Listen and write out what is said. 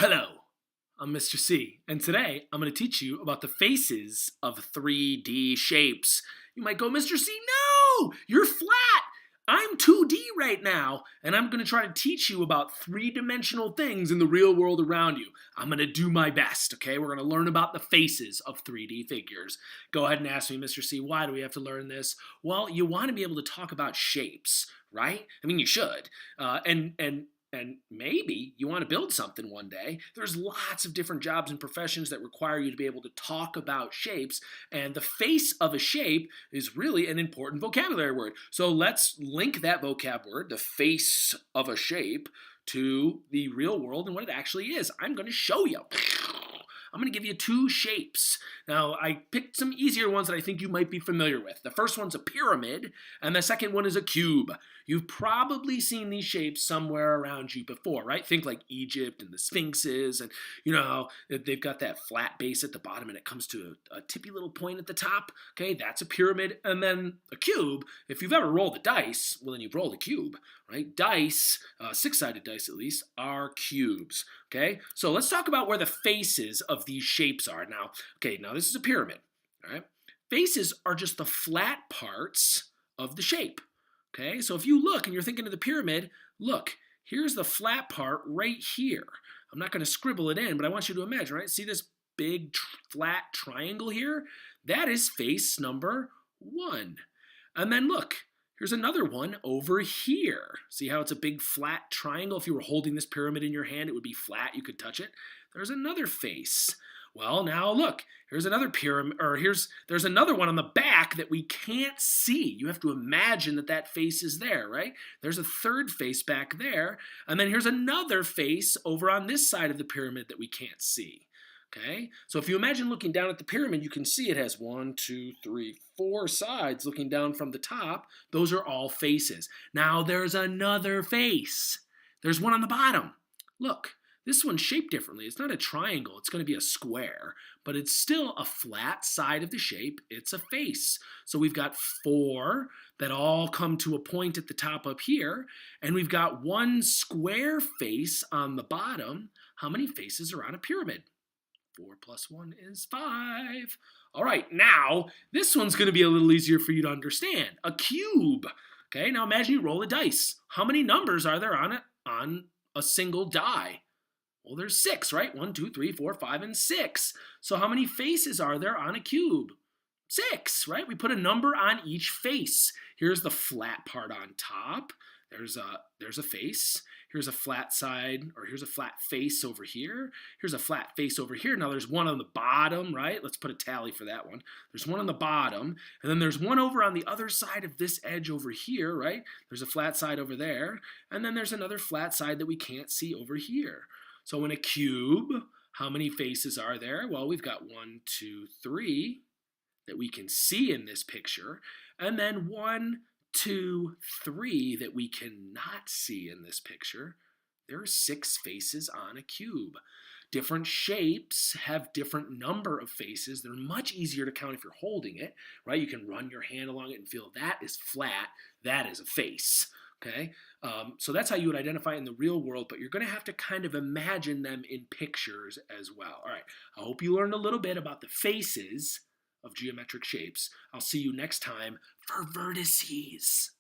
Hello, I'm Mr. C, and today I'm going to teach you about the faces of 3D shapes. You might go, Mr. C, no, you're flat. I'm 2D right now, and I'm going to try to teach you about three-dimensional things in the real world around you. I'm going to do my best, okay? We're going to learn about the faces of 3D figures. Go ahead and ask me, Mr. C, why do we have to learn this? Well, you want to be able to talk about shapes, right? I mean, you should. And maybe you want to build something one day. There's lots of different jobs and professions that require you to be able to talk about shapes, and the face of a shape is really an important vocabulary word. So let's link that vocab word, the face of a shape, to the real world and what it actually is. I'm going to show you. I'm going to give you two shapes. Now, I picked some easier ones that I think you might be familiar with. The first one's a pyramid, and the second one is a cube. You've probably seen these shapes somewhere around you before, right? Think like Egypt and the Sphinxes, and you know, they've got that flat base at the bottom and it comes to a tippy little point at the top. Okay, that's a pyramid. And then a cube, if you've ever rolled a dice, well, then you've rolled a cube, right? Dice, six-sided dice at least, are cubes. Okay, so let's talk about where the faces of these shapes are. Now, this is a pyramid, all right? Faces are just the flat parts of the shape, okay? So if you look and you're thinking of the pyramid, look, here's the flat part right here. I'm not going to scribble it in, but I want you to imagine, right? See this big flat triangle here? That is face number 1. And then look, here's another one over here. See how it's a big flat triangle? If you were holding this pyramid in your hand, it would be flat. You could touch it. There's another face. Well, now look, here's another pyramid, or there's another one on the back that we can't see. You have to imagine that face is there, right? There's a third face back there, and then here's another face over on this side of the pyramid that we can't see. Okay, so if you imagine looking down at the pyramid, you can see it has 1, 2, 3, 4 sides looking down from the top. Those are all faces. Now there's another face. There's one on the bottom. Look, this one's shaped differently. It's not a triangle. It's going to be a square, but it's still a flat side of the shape. It's a face. So we've got 4 that all come to a point at the top up here, and we've got one square face on the bottom. How many faces are on a pyramid? 4 plus 1 is 5. All right, now this one's going to be a little easier for you to understand. A cube. Okay, now imagine you roll a dice. How many numbers are there on a single die? Well, there's 6, right? 1, 2, 3, 4, 5, and 6. So how many faces are there on a cube? 6, right? We put a number on each face. Here's the flat part on top. There's a face. Here's a flat side, or here's a flat face over here. Here's a flat face over here. Now there's one on the bottom, right? Let's put a tally for that one. There's one on the bottom, and then there's one over on the other side of this edge over here, right? There's a flat side over there, and then there's another flat side that we can't see over here. So in a cube, how many faces are there? Well, we've got 1, 2, 3 that we can see in this picture, and then 1, 2, 3 that we cannot see in this picture. There are 6 faces on a cube. Different shapes have different number of faces. They're much easier to count if you're holding it, right? You can run your hand along it and feel that is flat, that is a face. Okay, so that's how you would identify in the real world, but you're going to have to kind of imagine them in pictures as well. All right, I hope you learned a little bit about the faces of geometric shapes. I'll see you next time for vertices.